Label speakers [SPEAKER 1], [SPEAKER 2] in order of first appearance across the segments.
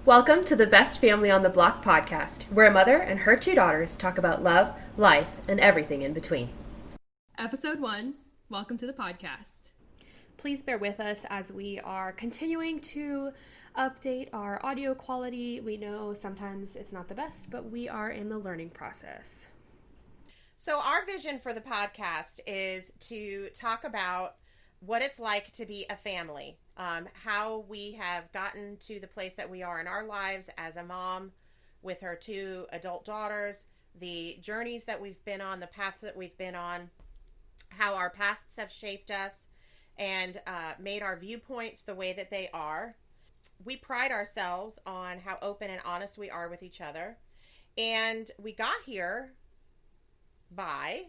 [SPEAKER 1] Welcome to the Best Family on the Block podcast, where a mother and her two daughters talk about love, life, and everything in between.
[SPEAKER 2] Episode 1, welcome to the podcast.
[SPEAKER 1] Please bear with us as we are continuing to update our audio quality. We know sometimes it's not the best, but we are in the learning process.
[SPEAKER 3] So our vision for the podcast is to talk about what it's like to be a family, how we have gotten to the place that we are in our lives as a mom with her two adult daughters, the journeys that we've been on, the paths that we've been on, how our pasts have shaped us and made our viewpoints the way that they are. We pride ourselves on how open and honest we are with each other. And we got here by,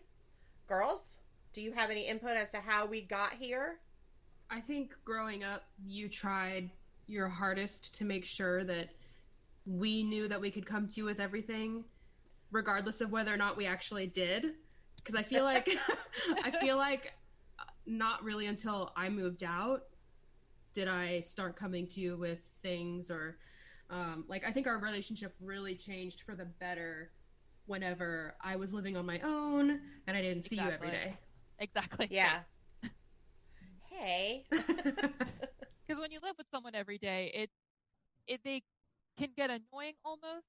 [SPEAKER 3] girls, do you have any input as to how we got here?
[SPEAKER 2] I think growing up, you tried your hardest to make sure that we knew that we could come to you with everything, regardless of whether or not we actually did. Because I feel like, not really until I moved out did I start coming to you with things or, I think our relationship really changed for the better whenever I was living on my own and I didn't see you every day.
[SPEAKER 4] Exactly.
[SPEAKER 3] Yeah. Hey.
[SPEAKER 4] Because when you live with someone every day, they can get annoying almost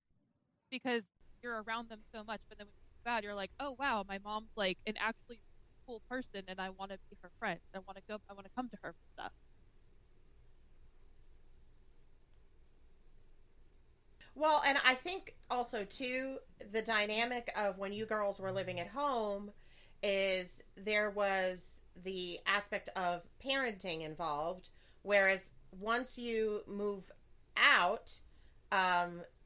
[SPEAKER 4] because you're around them so much. But then when you move out, you're like, oh wow, my mom's like an actually cool person, and I want to be her friend. I want to come to her for stuff.
[SPEAKER 3] Well, and I think also too, the dynamic of when you girls were living at home is there was the aspect of parenting involved, whereas once you move out,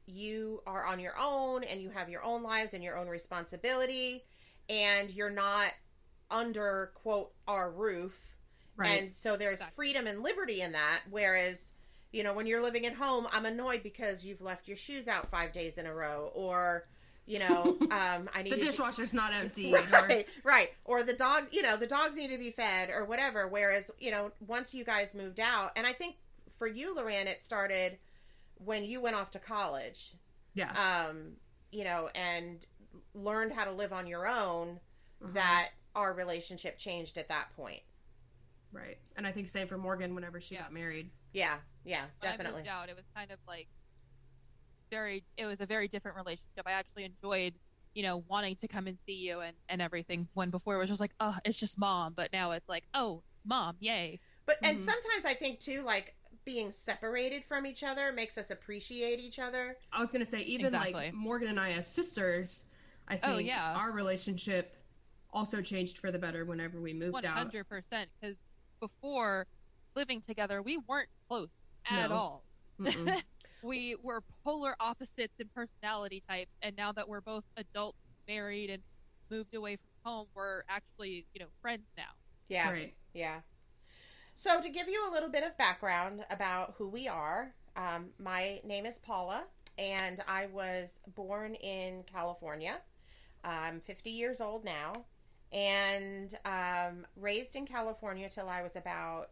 [SPEAKER 3] you are on your own and you have your own lives and your own responsibility, and you're not under, quote, our roof. Right. And so there's freedom and liberty in that, whereas, you know, when you're living at home, I'm annoyed because you've left your shoes out 5 days in a row, or you know, I need
[SPEAKER 2] the dishwasher's not empty.
[SPEAKER 3] Right. Or the dog, you know, the dogs need to be fed or whatever. Whereas, you know, once you guys moved out, and I think for you, Loran, it started when you went off to college.
[SPEAKER 2] Yeah.
[SPEAKER 3] You know, and learned how to live on your own, that our relationship changed at that point.
[SPEAKER 2] Right. And I think same for Morgan whenever she got married.
[SPEAKER 3] Yeah. Yeah, definitely.
[SPEAKER 4] When I moved out, it was kind of like it was a very different relationship. I actually enjoyed, you know, wanting to come and see you and everything, when before it was just like, oh, it's just mom. But now it's like, oh, mom, yay.
[SPEAKER 3] But and sometimes I think too, like, being separated from each other makes us appreciate each other.
[SPEAKER 2] I was gonna say, even like Morgan and I as sisters, I think our relationship also changed for the better whenever we moved out.
[SPEAKER 4] 100%, because before living together, we weren't close at all. We were polar opposites in personality types, and now that we're both adults, married, and moved away from home, we're actually, you know, friends now.
[SPEAKER 3] Yeah. Right. Yeah. So to give you a little bit of background about who we are, my name is Paula, and I was born in California. I'm 50 years old now, and raised in California till I was about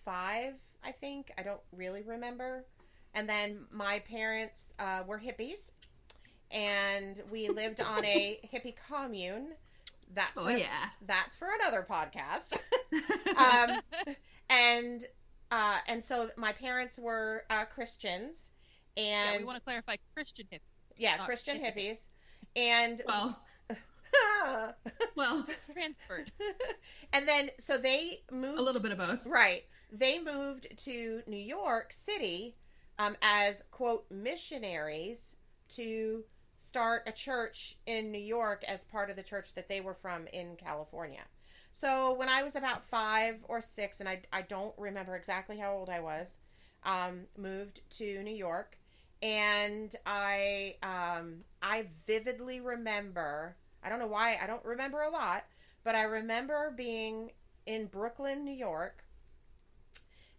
[SPEAKER 3] 5, I think. I don't really remember. And then my parents were hippies, and we lived on a hippie commune. That's for another podcast. And so my parents were Christians, and
[SPEAKER 4] we want to clarify Christian hippies.
[SPEAKER 3] Yeah, Christian hippies, and
[SPEAKER 4] well, transferred.
[SPEAKER 3] And then so they moved
[SPEAKER 2] a little bit of both.
[SPEAKER 3] Right, they moved to New York City. As, quote, missionaries to start a church in New York as part of the church that they were from in California. So when I was about 5 or 6, and I don't remember exactly how old I was, moved to New York, and I vividly remember, I don't know why, I don't remember a lot, but I remember being in Brooklyn, New York,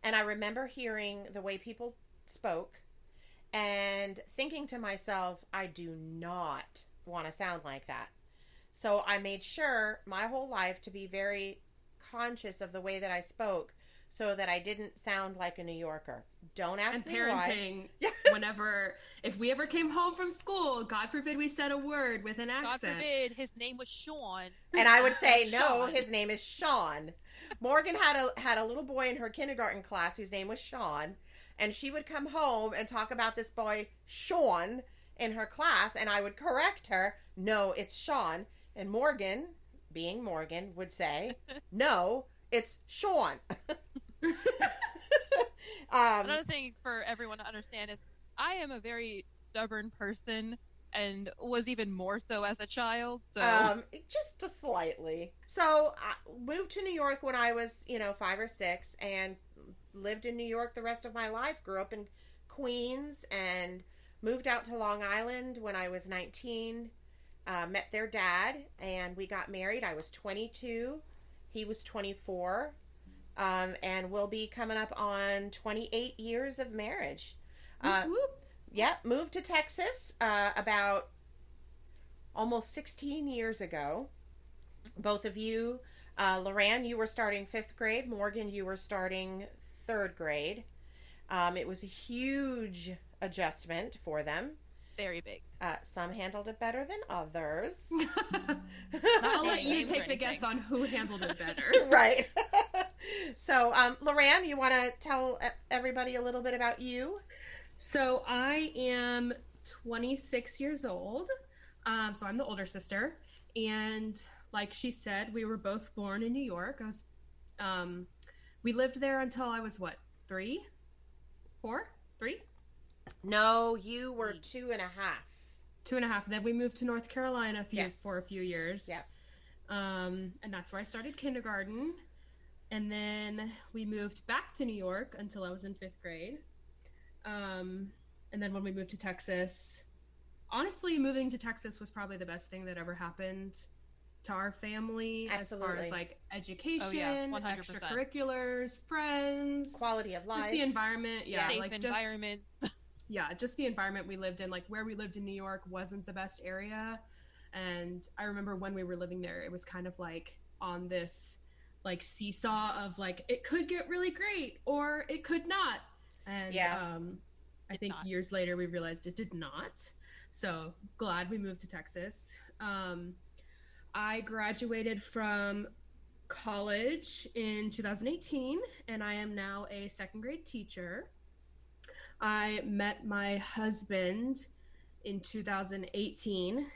[SPEAKER 3] and I remember hearing the way people spoke and thinking to myself, I do not want to sound like that. So I made sure my whole life to be very conscious of the way that I spoke, so that I didn't sound like a New Yorker. Don't ask
[SPEAKER 2] And
[SPEAKER 3] me why.
[SPEAKER 2] parenting,
[SPEAKER 3] Yes.
[SPEAKER 2] if we ever came home from school, God forbid we said a word with an accent.
[SPEAKER 4] God forbid his name was Sean.
[SPEAKER 3] And I would say, no,
[SPEAKER 4] Sean.
[SPEAKER 3] his name is Sean. Morgan had a little boy in her kindergarten class whose name was Sean, and she would come home and talk about this boy Sean in her class, and I would correct her, no, it's Sean. And Morgan, being Morgan, would say, no, it's Sean.
[SPEAKER 4] Another thing for everyone to understand is I am a very stubborn person and was even more so as a child. So
[SPEAKER 3] just a slightly. So I moved to New York when I was, 5 or 6, and lived in New York the rest of my life. Grew up in Queens and moved out to Long Island when I was 19. Met their dad, and we got married. I was 22. He was 24. And we'll be coming up on 28 years of marriage. Yeah, moved to Texas about almost 16 years ago. Both of you, Loran, you were starting 5th grade. Morgan, you were starting 3rd grade. It was a huge adjustment for them.
[SPEAKER 4] very big.
[SPEAKER 3] Some handled it better than others.
[SPEAKER 2] I'll let you take the guess on who handled it better.
[SPEAKER 3] Right. So, Loran, you want to tell everybody a little bit about you?
[SPEAKER 2] So I am 26 years old. So I'm the older sister. And like she said, we were both born in New York. We lived there until I was what, 3? 4? 3?
[SPEAKER 3] No, you were 2.5.
[SPEAKER 2] 2.5. Then we moved to North Carolina
[SPEAKER 3] Yes.
[SPEAKER 2] for a few years.
[SPEAKER 3] Yes.
[SPEAKER 2] And that's where I started kindergarten. And then we moved back to New York until I was in 5th grade. And then when we moved to Texas, honestly, moving to Texas was probably the best thing that ever happened to our family.
[SPEAKER 3] Absolutely.
[SPEAKER 2] As far as like education,
[SPEAKER 4] Oh, yeah, 100%.
[SPEAKER 2] extracurriculars, friends,
[SPEAKER 3] Quality of life.
[SPEAKER 2] just the environment. Yeah,
[SPEAKER 4] Safe
[SPEAKER 2] like
[SPEAKER 4] environment.
[SPEAKER 2] just the environment we lived in. Like where we lived in New York wasn't the best area. And I remember when we were living there, it was kind of like on this like seesaw of like, it could get really great or it could not. And I think years later we realized it did not. So glad we moved to Texas. I graduated from college in 2018 and I am now a 2nd grade teacher. I met my husband in 2018,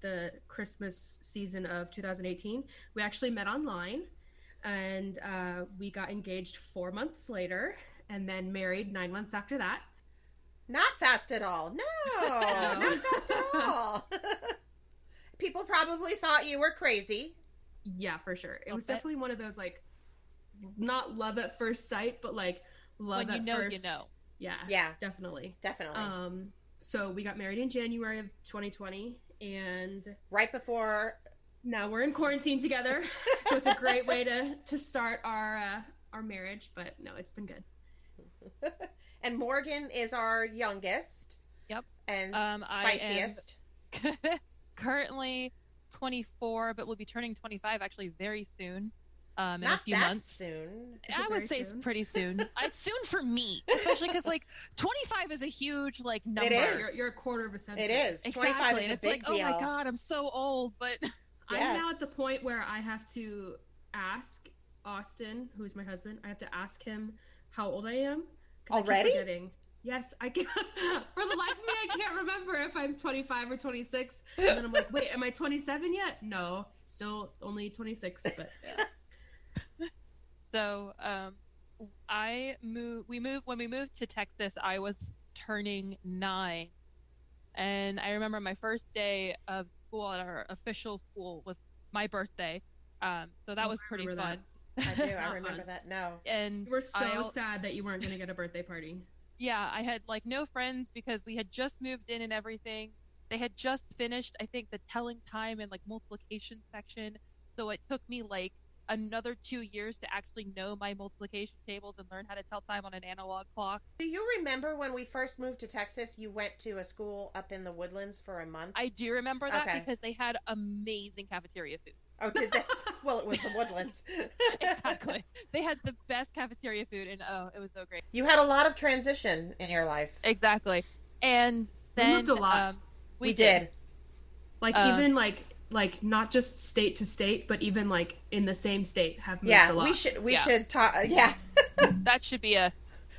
[SPEAKER 2] the Christmas season of 2018. We actually met online and we got engaged 4 months later and then married 9 months after that.
[SPEAKER 3] Not fast at all. No, not fast at all. People probably thought you were crazy.
[SPEAKER 2] Yeah, for sure. It was definitely one of those like, not love at first sight, but like love at first.
[SPEAKER 4] You know.
[SPEAKER 2] Yeah, definitely. So we got married in January of 2020 and
[SPEAKER 3] right before.
[SPEAKER 2] Now we're in quarantine together. So it's a great way to start our marriage, but no, it's been good.
[SPEAKER 3] And Morgan is our youngest.
[SPEAKER 4] Yep.
[SPEAKER 3] And spiciest.
[SPEAKER 4] I am currently 24, but we'll be turning 25 actually very soon. In
[SPEAKER 3] Not
[SPEAKER 4] a few
[SPEAKER 3] that
[SPEAKER 4] months.
[SPEAKER 3] Soon.
[SPEAKER 4] I would say it's pretty soon. It's soon for me, especially because like 25 is a huge like number.
[SPEAKER 3] It is.
[SPEAKER 2] You're a quarter of a century.
[SPEAKER 3] It is.
[SPEAKER 4] Exactly.
[SPEAKER 3] 25 is
[SPEAKER 4] and
[SPEAKER 3] a
[SPEAKER 4] it's
[SPEAKER 3] big
[SPEAKER 4] like,
[SPEAKER 3] deal.
[SPEAKER 4] oh my god, I'm so old. But
[SPEAKER 3] Yes.
[SPEAKER 2] I'm now at the point where I have to ask Austin, who's my husband, I have to ask him how old I am.
[SPEAKER 3] Already?
[SPEAKER 2] I keep forgetting. Yes, I can. For the life of me, I can't remember if I'm 25 or 26. And then I'm like, wait, am I 27 yet? No, still only 26. But
[SPEAKER 4] so when we moved to Texas, I was turning 9, and I remember my first day of school at our official school was my birthday. So that was pretty fun.
[SPEAKER 3] I do. I remember that. No.
[SPEAKER 4] And
[SPEAKER 2] you were so sad that you weren't going to get a birthday party.
[SPEAKER 4] Yeah, I had like no friends because we had just moved in and everything. They had just finished, I think, the telling time and like multiplication section. So it took me like another 2 years to actually know my multiplication tables and learn how to tell time on an analog clock.
[SPEAKER 3] Do you remember when we first moved to Texas, you went to a school up in the Woodlands for a month?
[SPEAKER 4] I do remember that because they had amazing cafeteria food.
[SPEAKER 3] Oh, did they? Well, it was the Woodlands.
[SPEAKER 4] Exactly. They had the best cafeteria food, and oh, it was so great.
[SPEAKER 3] You had a lot of transition in your life.
[SPEAKER 4] Exactly. And
[SPEAKER 2] We moved
[SPEAKER 4] then
[SPEAKER 2] a lot.
[SPEAKER 4] we
[SPEAKER 3] We
[SPEAKER 4] did.
[SPEAKER 3] did.
[SPEAKER 2] Like
[SPEAKER 4] Um,
[SPEAKER 2] even like not just state to state, but even like in the same state have moved
[SPEAKER 3] Yeah,
[SPEAKER 2] a lot.
[SPEAKER 3] we
[SPEAKER 4] Yeah.
[SPEAKER 3] should talk. Yeah,
[SPEAKER 4] that should be a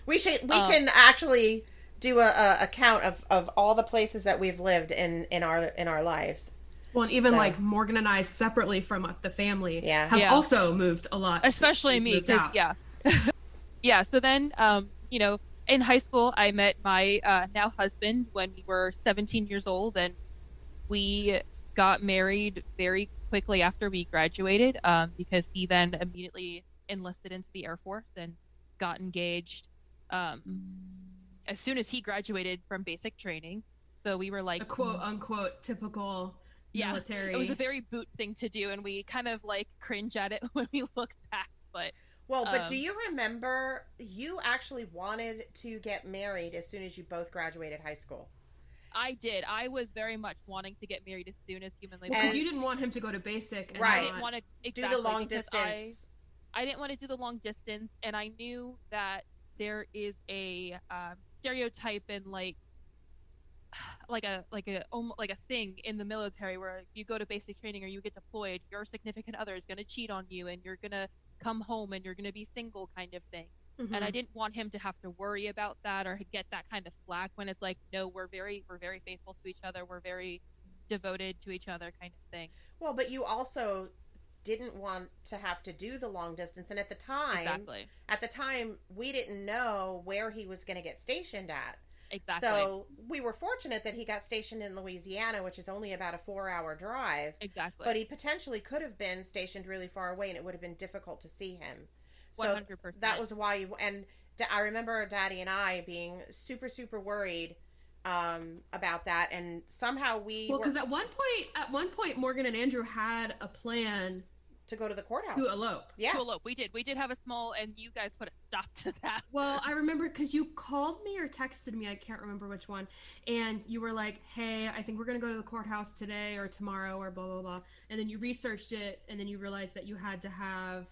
[SPEAKER 3] we
[SPEAKER 4] um
[SPEAKER 3] can actually do a count of all the places that we've lived in our lives.
[SPEAKER 2] Well, and even
[SPEAKER 3] So-
[SPEAKER 2] like Morgan and I separately from the family
[SPEAKER 3] Yeah.
[SPEAKER 2] have
[SPEAKER 4] Yeah.
[SPEAKER 2] also moved a lot.
[SPEAKER 4] especially
[SPEAKER 2] We've
[SPEAKER 4] me
[SPEAKER 2] moved
[SPEAKER 4] because
[SPEAKER 2] out.
[SPEAKER 4] yeah. Yeah, so then in high school I met my now husband when we were 17 years old, and we got married very quickly after we graduated, because he then immediately enlisted into the Air Force and got engaged um, as soon as he graduated from basic training. So we were like,
[SPEAKER 2] A quote unquote typical
[SPEAKER 4] yeah,
[SPEAKER 2] military.
[SPEAKER 4] it was a very boot thing to do, and we kind of like cringe at it when we look back. But
[SPEAKER 3] Well, but do you remember you actually wanted to get married as soon as you both graduated high school?
[SPEAKER 4] I did. I was very much wanting to get married as soon as humanly
[SPEAKER 2] because
[SPEAKER 3] And-
[SPEAKER 2] you didn't want him to go to basic. And
[SPEAKER 3] Right.
[SPEAKER 4] I didn't want to
[SPEAKER 3] Do
[SPEAKER 4] exactly
[SPEAKER 3] the long
[SPEAKER 4] because
[SPEAKER 3] distance.
[SPEAKER 4] I didn't want to do the long distance, and I knew that there is a stereotype and like a thing in the military where if you go to basic training or you get deployed, your significant other is going to cheat on you, and you're going to come home and you're going to be single, kind of thing.
[SPEAKER 2] Mhm.
[SPEAKER 4] And I didn't want him to have to worry about that or get that kind of flack when it's like, no, we're very faithful to each other, we're very devoted to each other, kind of thing.
[SPEAKER 3] Well, but you also didn't want to have to do the long distance, and at the time we didn't know where he was going to get stationed at.
[SPEAKER 4] Exactly.
[SPEAKER 3] So we were fortunate that he got stationed in Louisiana, which is only about a 4-hour drive.
[SPEAKER 4] Exactly.
[SPEAKER 3] But he potentially could have been stationed really far away, and it would have been difficult to see him.
[SPEAKER 4] 100%.
[SPEAKER 3] So that was why I remember Daddy and I being super, super worried about that, and somehow
[SPEAKER 2] because at one point Morgan and Andrew had a plan
[SPEAKER 3] to go to the courthouse
[SPEAKER 2] to elope.
[SPEAKER 3] Yeah,
[SPEAKER 4] to elope. We did have a small, and you guys put a stop to that.
[SPEAKER 2] Well, I remember because you called me or texted me, I can't remember which one, and you were like, hey, I think we're going to go to the courthouse today or tomorrow or blah, blah, blah. And then you researched it, and then you realized that you had to have,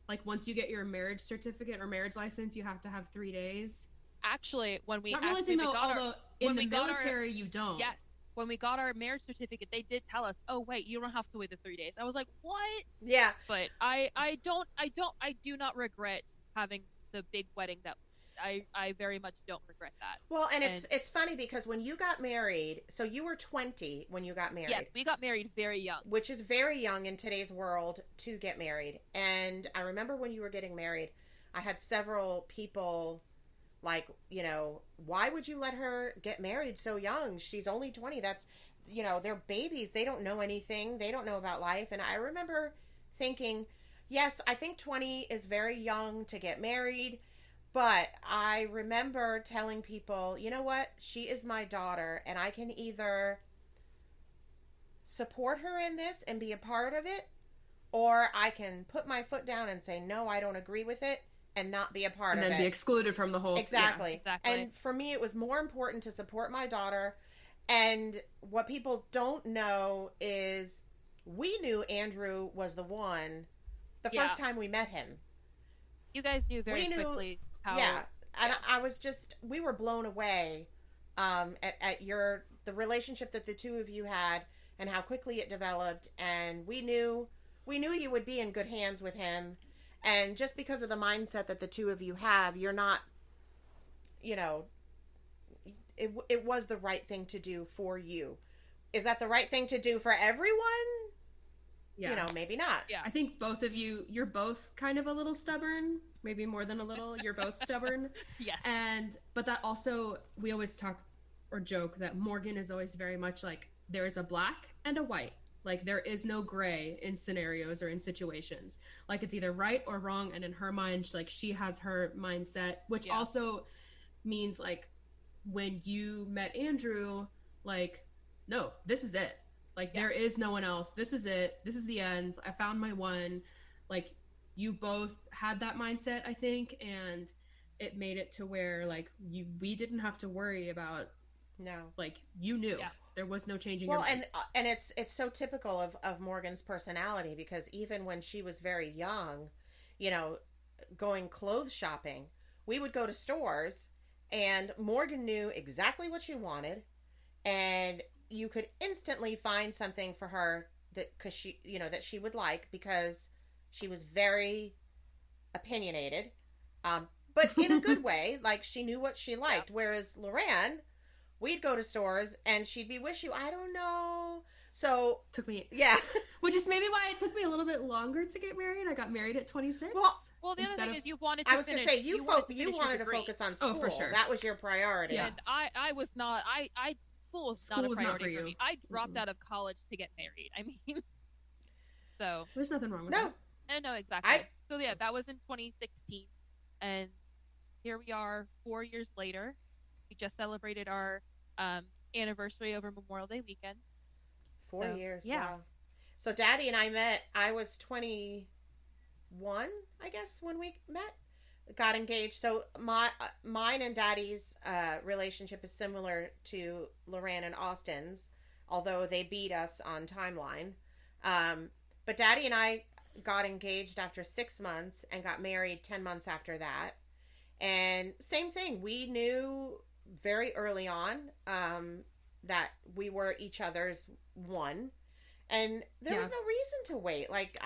[SPEAKER 2] like, once you get your marriage certificate or marriage license, you have to have 3 days.
[SPEAKER 4] Actually, when we
[SPEAKER 2] Not realizing though, although in the military you don't.
[SPEAKER 4] Yes. When we got our marriage certificate, they did tell us, "Oh wait, you don't have to wait the 3 days." I was like, "What?"
[SPEAKER 3] yeah.
[SPEAKER 4] But I do not regret having the big wedding. That I very much don't regret that.
[SPEAKER 3] Well, and it's funny because when you got married, so you were 20 when you got married.
[SPEAKER 4] Yes, we got married very young,
[SPEAKER 3] which is very young in today's world to get married. And I remember when you were getting married, I had several people like, why would you let her get married so young? She's only 20. That's, they're babies. They don't know anything. They don't know about life. And I remember thinking, yes, I think 20 is very young to get married. But I remember telling people, you know what? She is my daughter, and I can either support her in this and be a part of it, or I can put my foot down and say, no, I don't agree with it, and not be a part of it.
[SPEAKER 2] And then be excluded from the whole...
[SPEAKER 3] Exactly.
[SPEAKER 2] Yeah.
[SPEAKER 4] Exactly.
[SPEAKER 3] And for me, it was more important to support my daughter. And what people don't know is we knew Andrew was the one the first time we met him.
[SPEAKER 4] You guys knew very quickly how...
[SPEAKER 3] Yeah. And we were blown away at the relationship that the two of you had and how quickly it developed. And we knew you would be in good hands with him. And just because of the mindset that the two of you have, you're not, it was the right thing to do for you. Is that the right thing to do for everyone?
[SPEAKER 2] Yeah.
[SPEAKER 3] Maybe not.
[SPEAKER 4] Yeah.
[SPEAKER 2] I think both of you're both kind of a little stubborn, maybe more than a little. You're both stubborn.
[SPEAKER 4] Yes.
[SPEAKER 2] But that also, we always talk or joke that Morgan is always very much like, there is a black and a white. Like, there is no gray in scenarios or in situations. Like, it's either right or wrong. And in her mind, like, she has her mindset, which also means, like, when you met Andrew, like, no, this is it. Like, there is no one else. This is it. This is the end. I found my one. Like, you both had that mindset, I think. And it made it to where, like, we didn't have to worry about
[SPEAKER 3] No.
[SPEAKER 2] Like, you knew.
[SPEAKER 4] Yeah.
[SPEAKER 2] There was no changing
[SPEAKER 3] Well,
[SPEAKER 2] your mind.
[SPEAKER 3] and it's so typical of Morgan's personality, because even when she was very young, you know, going clothes shopping, we would go to stores and Morgan knew exactly what she wanted, and you could instantly find something for her that, cuz she, you know, that she would like, because she was very opinionated. But in a good way, like she knew what she
[SPEAKER 4] Yeah.
[SPEAKER 3] liked, whereas Loran, we'd go to stores and she'd be wishy, I don't know. So,
[SPEAKER 2] Took me,
[SPEAKER 3] yeah.
[SPEAKER 2] which is maybe why it took me a little bit longer to get married. I got married at 26.
[SPEAKER 3] Well,
[SPEAKER 4] Well, the other
[SPEAKER 2] instead
[SPEAKER 4] thing
[SPEAKER 2] of,
[SPEAKER 4] is you wanted
[SPEAKER 3] I
[SPEAKER 4] to
[SPEAKER 3] was going
[SPEAKER 4] finish.
[SPEAKER 3] to say, you
[SPEAKER 4] wanted to
[SPEAKER 3] you
[SPEAKER 4] finish your
[SPEAKER 3] wanted to
[SPEAKER 4] degree.
[SPEAKER 3] focus on school.
[SPEAKER 2] Oh, for sure.
[SPEAKER 3] That was your priority.
[SPEAKER 2] Yeah.
[SPEAKER 4] And I was not. I school was not
[SPEAKER 2] School
[SPEAKER 4] a
[SPEAKER 2] was not
[SPEAKER 4] priority
[SPEAKER 2] for
[SPEAKER 4] for
[SPEAKER 2] you.
[SPEAKER 4] me. I dropped
[SPEAKER 2] Mm-mm.
[SPEAKER 4] out of college to get married. I mean, so
[SPEAKER 2] There's nothing wrong with
[SPEAKER 3] No,
[SPEAKER 2] that.
[SPEAKER 4] no, exactly.
[SPEAKER 3] I
[SPEAKER 4] So yeah, that was in 2016, and here we are 4 years later. We just celebrated our anniversary over Memorial Day weekend.
[SPEAKER 3] 4 years.
[SPEAKER 4] Yeah.
[SPEAKER 3] Wow. So Daddy and I met, I was 21, I guess, when we met. Got engaged. So mine and Daddy's relationship is similar to Loran and Austin's, although they beat us on timeline. But Daddy and I got engaged after 6 months and got married 10 months after that. And same thing, we knew very early on that we were each other's one, and there was no reason to wait. Like,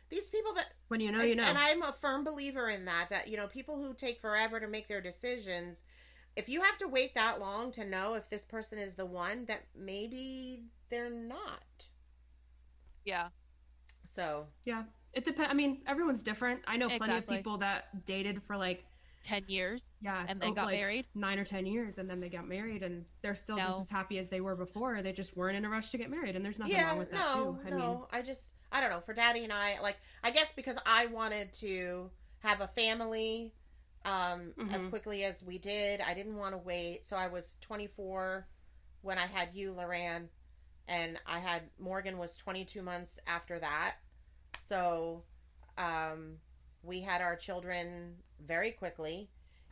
[SPEAKER 3] these people that,
[SPEAKER 2] When you know, you know.
[SPEAKER 3] and I'm a firm believer in that, people who take forever to make their decisions, if you have to wait that long to know if this person is the one, that maybe they're not.
[SPEAKER 4] Yeah.
[SPEAKER 3] So
[SPEAKER 2] Yeah, it depends. I mean, everyone's different. I know plenty of
[SPEAKER 4] Exactly.
[SPEAKER 2] people that dated for like
[SPEAKER 4] 10 years.
[SPEAKER 2] Yeah,
[SPEAKER 4] And then got
[SPEAKER 2] like
[SPEAKER 4] married?
[SPEAKER 2] 9 or 10 years, and then they got married, and they're still just
[SPEAKER 4] No.
[SPEAKER 2] as happy as they were before. They just weren't in a rush to get married, and there's nothing wrong with that too. I mean,
[SPEAKER 3] I don't know. For Daddy and I, like, I guess because I wanted to have a family as quickly as we did, I didn't want to wait. So I was 24 when I had you, Loran, and Morgan was 22 months after that. So we had our children very quickly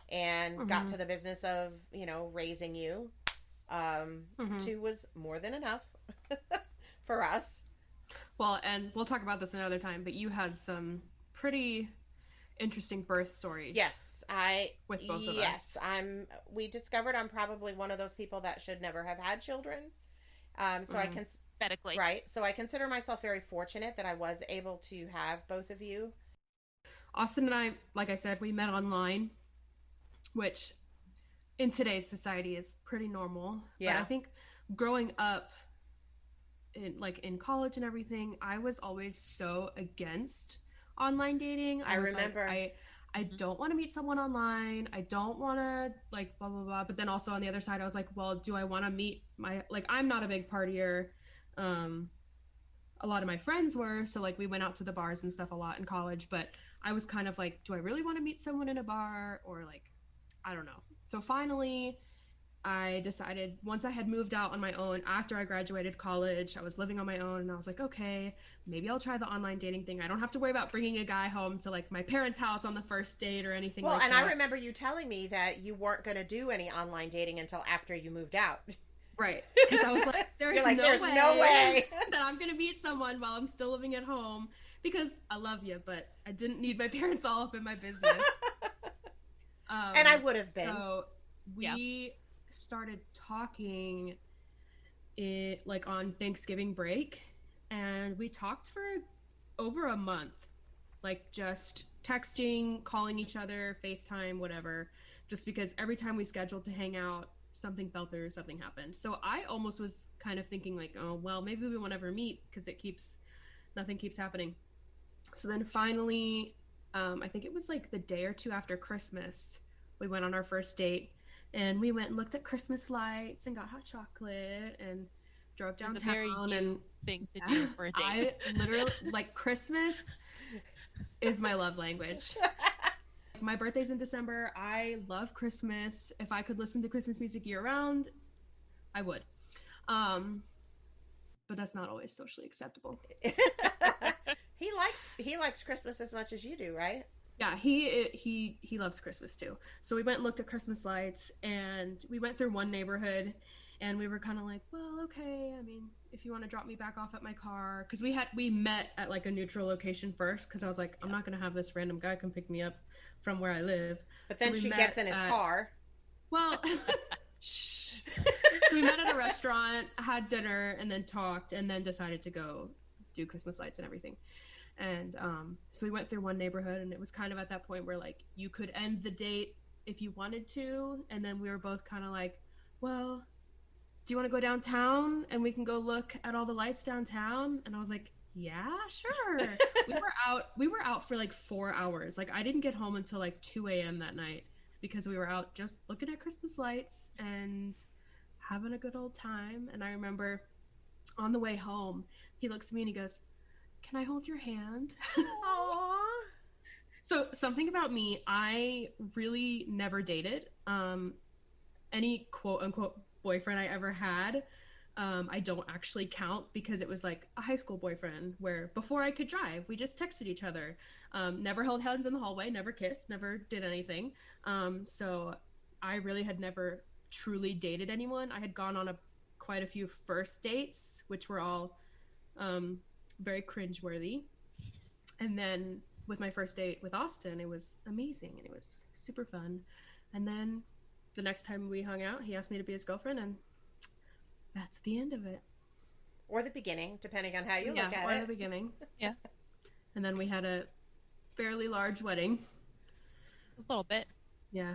[SPEAKER 3] and got to the business of, raising you. 2 was more than enough for us.
[SPEAKER 2] Well, and we'll talk about this another time, but you had some pretty interesting birth stories.
[SPEAKER 3] Yes,
[SPEAKER 2] with both of us.
[SPEAKER 3] Yes, we discovered I'm probably one of those people that should never have had children. So I can
[SPEAKER 4] Medically.
[SPEAKER 3] Right. So I consider myself very fortunate that I was able to have both of you.
[SPEAKER 2] Austin and I, like I said, we met online, which in today's society is pretty normal.
[SPEAKER 3] Yeah.
[SPEAKER 2] But I think growing up in college and everything, I was always so against online dating.
[SPEAKER 3] I remember.
[SPEAKER 2] I don't want to meet someone online. I don't want to like blah, blah, blah. But then also on the other side, I was like, well, do I want to meet I'm not a big partier. A lot of my friends were, so like we went out to the bars and stuff a lot in college, but I was kind of like, do I really want to meet someone in a bar, or like, I don't know. So finally I decided, once I had moved out on my own after I graduated college, I was living on my own, and I was like, okay, maybe I'll try the online dating thing. I don't have to worry about bringing a guy home to like my parents' house on the first date or anything like that.
[SPEAKER 3] Well, and I remember you telling me that you weren't going to do any online dating until after you moved out.
[SPEAKER 2] Right. Because I was like, there's no way that I'm going to meet someone while I'm still living at home, because I love you, but I didn't need my parents all up in my business.
[SPEAKER 3] And I would have been.
[SPEAKER 2] So we started talking on Thanksgiving break, and we talked for over a month, like just texting, calling each other, FaceTime, whatever, just because every time we scheduled to hang out, something fell through, something happened. So I almost was kind of thinking like, oh, well, maybe we won't ever meet because nothing keeps happening. So then finally, I think it was like the day or two after Christmas, we went on our first date, and we went and looked at Christmas lights and got hot chocolate and drove downtown.
[SPEAKER 4] It's a very you thing to do for a date.
[SPEAKER 2] I literally, like, Christmas is my love language. My birthday's in December. I love Christmas. If I could listen to Christmas music year round, I would. But that's not always socially acceptable.
[SPEAKER 3] He likes Christmas as much as you do, right?
[SPEAKER 2] Yeah, he loves Christmas too. So we went and looked at Christmas lights, and we went through one neighborhood, and we were kind of like, well, okay. I mean, if you want to drop me back off at my car, because we met at like a neutral location first, because I was like, I'm not gonna have this random guy come pick me up from where I live.
[SPEAKER 3] But then
[SPEAKER 2] So
[SPEAKER 3] she gets in his car.
[SPEAKER 2] Well, shh. So we met at a restaurant, had dinner, and then talked, and then decided to go do Christmas lights and everything. And so we went through one neighborhood, and it was kind of at that point where like you could end the date if you wanted to, and then we were both kind of like, well, do you want to go downtown and we can go look at all the lights downtown? And I was like, yeah, sure. we were out for like 4 hours. Like I didn't get home until like 2 a.m. that night because we were out just looking at Christmas lights and having a good old time. And I remember on the way home, he looks at me and he goes, can I hold your hand?
[SPEAKER 3] Aww.
[SPEAKER 2] So something about me, I really never dated. Any quote unquote boyfriend I ever had, I don't actually count because it was like a high school boyfriend where before I could drive, we just texted each other. Never held hands in the hallway, never kissed, never did anything. So I really had never truly dated anyone. I had gone on quite a few first dates, which were all very cringeworthy. And then with my first date with Austin, it was amazing and it was super fun. And then the next time we hung out, he asked me to be his girlfriend, and that's the end of it.
[SPEAKER 3] Or the beginning, depending on how you look at it.
[SPEAKER 2] Or the beginning.
[SPEAKER 4] Yeah.
[SPEAKER 2] And then we had a fairly large wedding.
[SPEAKER 4] A little bit.
[SPEAKER 2] Yeah.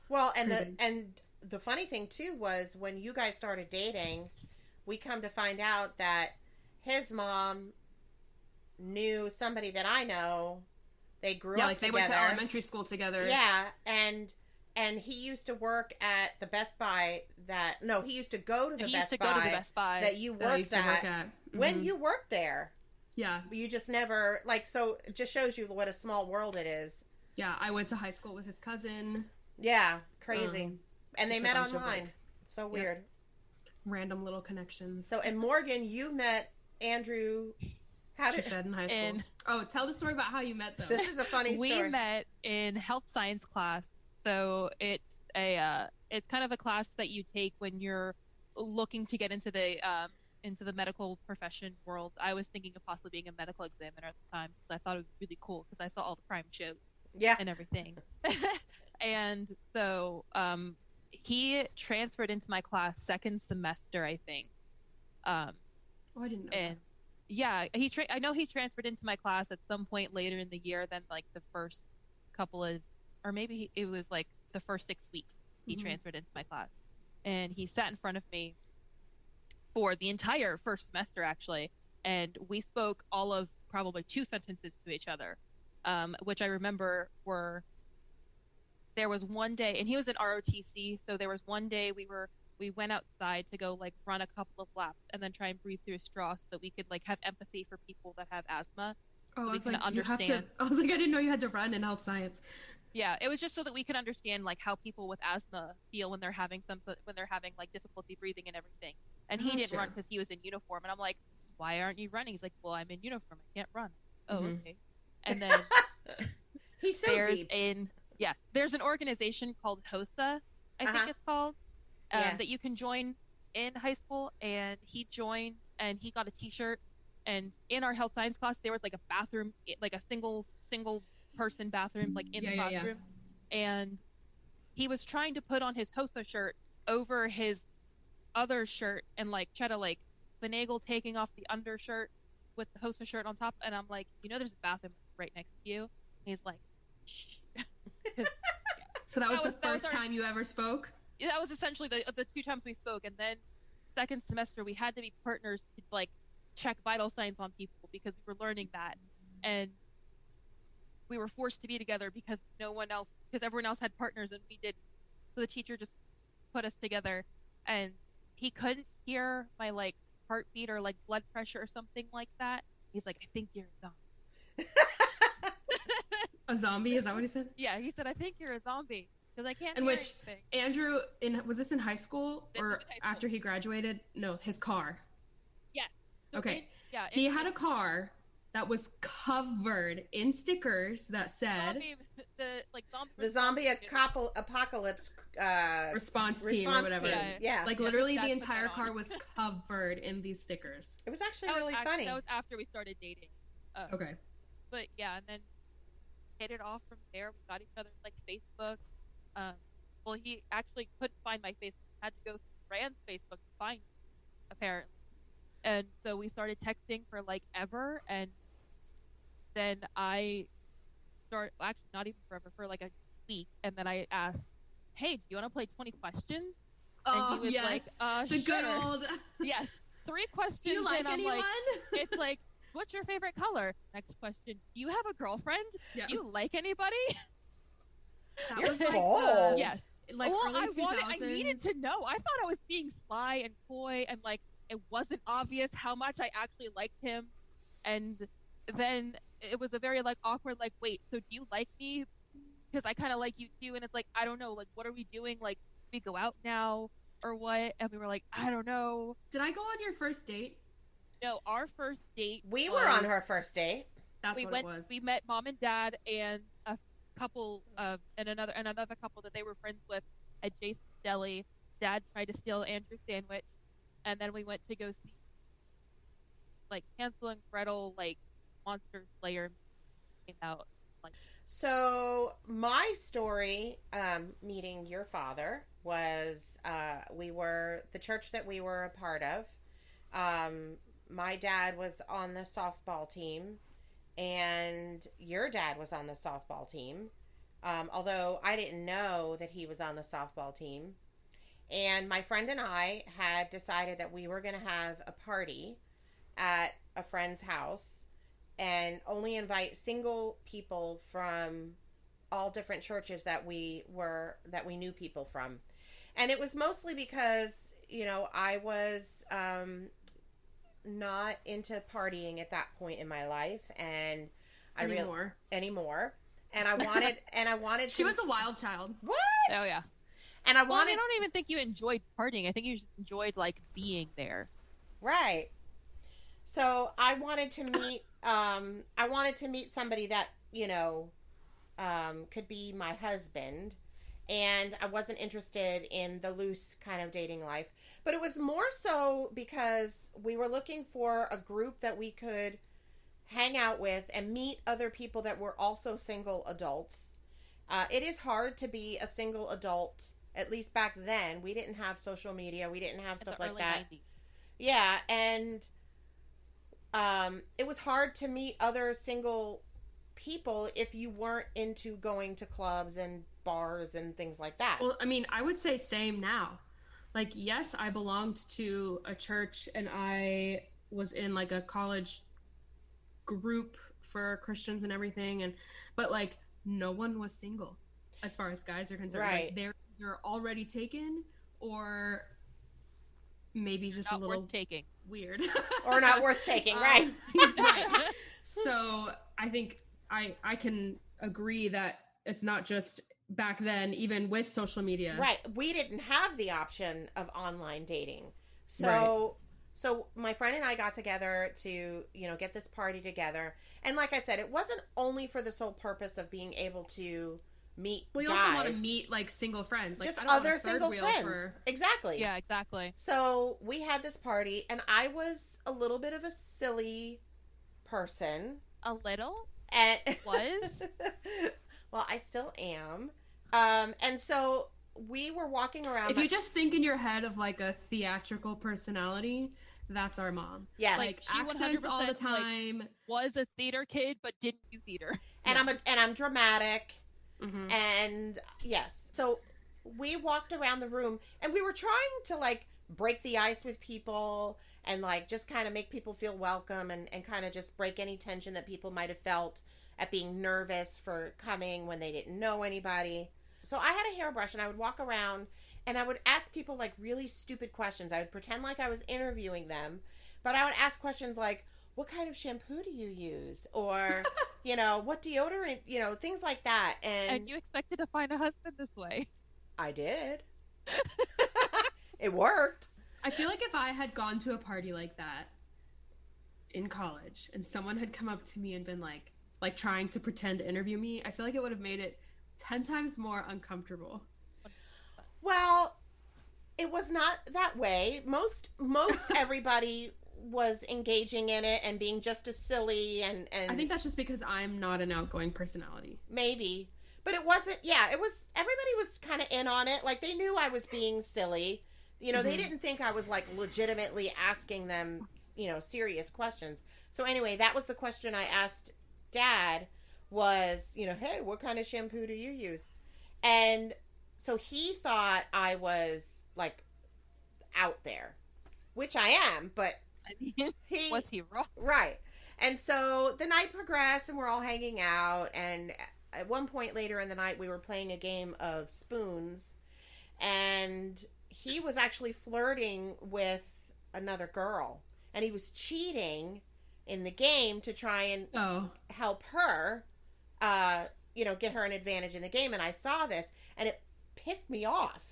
[SPEAKER 3] Well, and the funny thing too was when you guys started dating, we come to find out that his mom knew somebody that I know. They grew up together.
[SPEAKER 2] They went to elementary school together.
[SPEAKER 3] Yeah, and he used to work at the Best Buy he used to go to the Best Buy that you worked at.
[SPEAKER 2] Mm-hmm.
[SPEAKER 3] When you worked there.
[SPEAKER 2] Yeah.
[SPEAKER 3] You just never, so it just shows you what a small world it is.
[SPEAKER 2] Yeah, I went to high school with his cousin.
[SPEAKER 3] Yeah, crazy. And they met online. So weird.
[SPEAKER 2] Yep. Random little connections.
[SPEAKER 3] So, and Morgan, you met Andrew.
[SPEAKER 2] She said in high school. Tell the story about how you met them.
[SPEAKER 3] This is a funny story.
[SPEAKER 4] We met in health science class. So it's kind of a class that you take when you're looking to get into the medical profession world. I was thinking of possibly being a medical examiner at the time because I thought it was really cool because I saw all the crime shows and everything. And so he transferred into my class second semester, I think.
[SPEAKER 2] I didn't know that.
[SPEAKER 4] Yeah, I know he transferred into my class at some point later in the year than like the first couple of, or maybe it was like the first 6 weeks he transferred into my class. And he sat in front of me for the entire first semester, actually. And we spoke all of probably 2 sentences to each other, which I remember there was one day, and he was in ROTC, so there was one day we went outside to go like run a couple of laps and then try and breathe through a straw so that we could like have empathy for people that have asthma.
[SPEAKER 2] Oh,
[SPEAKER 4] so we can understand.
[SPEAKER 2] I was like, I didn't know you had to run in health science.
[SPEAKER 4] Yeah, it was just so that we could understand like how people with asthma feel when they're having like difficulty breathing and everything. And he didn't run because he was in uniform, and I'm like, why aren't you running? He's like, well, I'm in uniform, I can't run. Oh, okay. And then
[SPEAKER 3] he's so deep.
[SPEAKER 4] There's an organization called HOSA, I think it's called. That you can join in high school, and he joined and he got a t-shirt, and in our health science class there was like a bathroom, like a single person bathroom, like in the bathroom, and he was trying to put on his HOSA shirt over his other shirt and like try to like finagle taking off the undershirt with the HOSA shirt on top, and I'm like, there's a bathroom right next to you, and he's like, shh.
[SPEAKER 2] So that was the first time you ever spoke?
[SPEAKER 4] That was essentially the 2 times we spoke. And then second semester we had to be partners to like check vital signs on people because we were learning that, and we were forced to be together because everyone else had partners and we didn't. So the teacher just put us together, and he couldn't hear my like heartbeat or like blood pressure or something like that. He's like, I think you're a zombie.
[SPEAKER 2] A zombie? Is that what he said?
[SPEAKER 4] Yeah, he said, I think you're a zombie. Because I can't
[SPEAKER 2] hear
[SPEAKER 4] anything.
[SPEAKER 2] Andrew, was this in high school or after he graduated? No, his car.
[SPEAKER 4] Yeah.
[SPEAKER 2] Okay. He had a car that was covered in stickers that said,
[SPEAKER 3] the zombie apocalypse
[SPEAKER 2] response team or whatever.
[SPEAKER 3] Yeah.
[SPEAKER 2] Like literally the entire car was covered in these stickers.
[SPEAKER 3] It was actually really funny.
[SPEAKER 4] That was after we started dating.
[SPEAKER 2] Okay.
[SPEAKER 4] But yeah, and then hit it off from there. We got each other's like Facebook. Well, he actually couldn't find my Facebook. Had to go through Rand's Facebook to find me, apparently. And so we started texting for like ever, and then actually not even forever, for like a week, and then I asked, "Hey, do you want to play 20 questions?" And he was like,
[SPEAKER 2] the
[SPEAKER 4] sure.
[SPEAKER 2] good old.
[SPEAKER 4] Yes, 3 questions.
[SPEAKER 2] Do you like
[SPEAKER 4] and I'm
[SPEAKER 2] anyone?
[SPEAKER 4] like, it's like, what's your favorite color? Next question, do you have a girlfriend?
[SPEAKER 2] Yeah.
[SPEAKER 4] Do you like anybody?
[SPEAKER 2] That
[SPEAKER 3] You're
[SPEAKER 2] was like
[SPEAKER 3] bold.
[SPEAKER 4] Yes.
[SPEAKER 2] Like
[SPEAKER 4] well,
[SPEAKER 2] early 2000s.
[SPEAKER 4] I needed to know. I thought I was being sly and coy, and like it wasn't obvious how much I actually liked him. And then it was a very like awkward, like, wait, so do you like me? Because I kind of like you too. And it's like, I don't know, like, what are we doing? Like, we go out now or what? And we were like, I don't know.
[SPEAKER 2] Did I go on your first date?
[SPEAKER 4] No, our first date.
[SPEAKER 3] We were on her first date.
[SPEAKER 2] That's
[SPEAKER 4] we
[SPEAKER 2] what
[SPEAKER 4] went.
[SPEAKER 2] it was.
[SPEAKER 4] We met mom and dad and a couple and another couple that they were friends with at Jason's Deli. Dad tried to steal Andrew's sandwich, and then we went to go see like Hansel and Gretel, like Monster Slayer came out. Like,
[SPEAKER 3] so my story, meeting your father, was the church that we were a part of. My dad was on the softball team, and your dad was on the softball team. Although I didn't know that he was on the softball team. And my friend and I had decided that we were going to have a party at a friend's house and only invite single people from all different churches that we knew people from. And it was mostly because, I was not into partying at that point in my life, and anymore. And I wanted
[SPEAKER 2] She was a wild child.
[SPEAKER 3] What?
[SPEAKER 4] Oh yeah.
[SPEAKER 3] And I
[SPEAKER 4] don't even think you enjoyed partying. I think you just enjoyed like being there.
[SPEAKER 3] Right. So I wanted to meet somebody that, could be my husband, and I wasn't interested in the loose kind of dating life. But it was more so because we were looking for a group that we could hang out with and meet other people that were also single adults. It is hard to be a single adult, at least back then. We didn't have social media. We didn't have stuff like that.
[SPEAKER 4] 90s.
[SPEAKER 3] Yeah, and it was hard to meet other single people if you weren't into going to clubs and bars and things like that.
[SPEAKER 2] Well, I mean, I would say same now. Like, yes, I belonged to a church and I was in like a college group for Christians and everything, but like no one was single as far as guys are concerned.
[SPEAKER 3] Right.
[SPEAKER 2] Like, they're either already taken or maybe just
[SPEAKER 4] Not
[SPEAKER 2] a little
[SPEAKER 4] worth taking.
[SPEAKER 2] weird.
[SPEAKER 3] Or not worth taking, right?
[SPEAKER 2] Right. So I think I can agree that it's not just back then, even with social media.
[SPEAKER 3] Right. We didn't have the option of online dating. So my friend and I got together to, get this party together. And like I said, it wasn't only for the sole purpose of being able to meet
[SPEAKER 2] We
[SPEAKER 3] guys.
[SPEAKER 2] also want to meet like single friends. Like,
[SPEAKER 3] Just
[SPEAKER 2] I don't
[SPEAKER 3] other
[SPEAKER 2] want a third
[SPEAKER 3] single
[SPEAKER 2] wheel
[SPEAKER 3] friends. Exactly.
[SPEAKER 4] Yeah, exactly.
[SPEAKER 3] So we had this party, and I was a little bit of a silly person.
[SPEAKER 4] A little?
[SPEAKER 3] And
[SPEAKER 4] Was?
[SPEAKER 3] Well, I still am. And so we were walking around.
[SPEAKER 2] If you just think in your head of like a theatrical personality, that's our mom.
[SPEAKER 3] Yes.
[SPEAKER 2] Like
[SPEAKER 4] She
[SPEAKER 2] accents all the
[SPEAKER 4] 100%,
[SPEAKER 2] time.
[SPEAKER 4] like, was a theater kid but didn't do theater.
[SPEAKER 3] And I'm dramatic.
[SPEAKER 2] Mm-hmm.
[SPEAKER 3] And yes. So we walked around the room, and we were trying to like break the ice with people and like just kind of make people feel welcome and kind of just break any tension that people might have felt at being nervous for coming when they didn't know anybody. So I had a hairbrush, and I would walk around and I would ask people like really stupid questions. I would pretend like I was interviewing them, but I would ask questions like, what kind of shampoo do you use? Or, what deodorant, things like that.
[SPEAKER 4] And you expected to find a husband this way.
[SPEAKER 3] I did. It worked.
[SPEAKER 2] I feel like if I had gone to a party like that in college and someone had come up to me and been like trying to pretend to interview me, I feel like it would have made it 10 times more uncomfortable.
[SPEAKER 3] Well, it was not that way. Most everybody was engaging in it and being just as silly and
[SPEAKER 2] I think that's just because I'm not an outgoing personality.
[SPEAKER 3] maybe. But it wasn't, yeah, it was, everybody was kind of in on it. Like, they knew I was being silly. You know, they didn't think I was, like, legitimately asking them, you know, serious questions. So anyway, that was the question I asked Dad was, you know, hey, what kind of shampoo do you use? And so he thought I was, like, out there, which I am, but
[SPEAKER 4] I mean, was he wrong?
[SPEAKER 3] right. And so the night progressed and we're all hanging out, and at one point later in the night we were playing a game of spoons, and he was actually flirting with another girl, and he was cheating in the game to try and help her you know, get her an advantage in the game. And I saw this and it pissed me off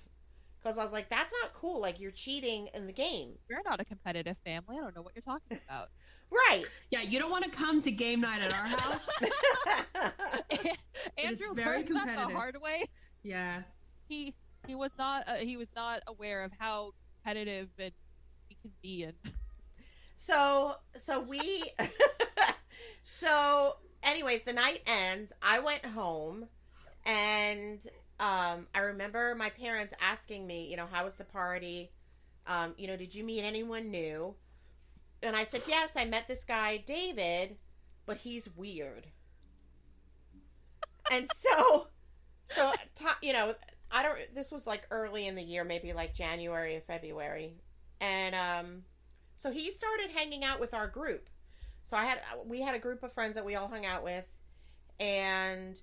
[SPEAKER 3] because I was like, that's not cool. Like, you're cheating in the game.
[SPEAKER 4] You're not a competitive family. I don't know what you're talking about.
[SPEAKER 3] Right.
[SPEAKER 2] Yeah, you don't want to come to game night at our house.
[SPEAKER 4] Andrew
[SPEAKER 2] very
[SPEAKER 4] learned that
[SPEAKER 2] competitive.
[SPEAKER 4] the hard way.
[SPEAKER 2] Yeah.
[SPEAKER 4] He was not aware of how competitive and we can be. And
[SPEAKER 3] So we so anyways, the night ends. I went home, and I remember my parents asking me, you know, how was the party? You know, did you meet anyone new? And I said, yes, I met this guy, David, but he's weird. And so, you know, this was like early in the year, maybe like January or February. And, so he started hanging out with our group. So we had a group of friends that we all hung out with, and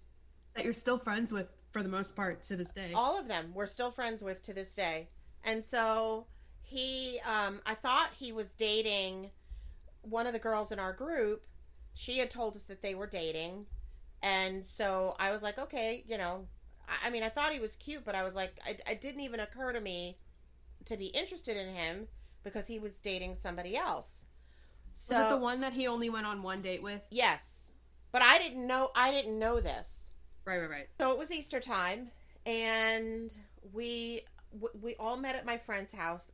[SPEAKER 2] that you're still friends with for the most part to this day.
[SPEAKER 3] All of them we're still friends with to this day. And so he, I thought he was dating one of the girls in our group. She had told us that they were dating. And so I was like, okay, you know, I mean, I thought he was cute, but I was like, it didn't even occur to me to be interested in him because he was dating somebody else. So,
[SPEAKER 2] was it the one that he only went on one date with?
[SPEAKER 3] Yes. But I didn't know this.
[SPEAKER 2] Right.
[SPEAKER 3] So it was Easter time, and we all met at my friend's house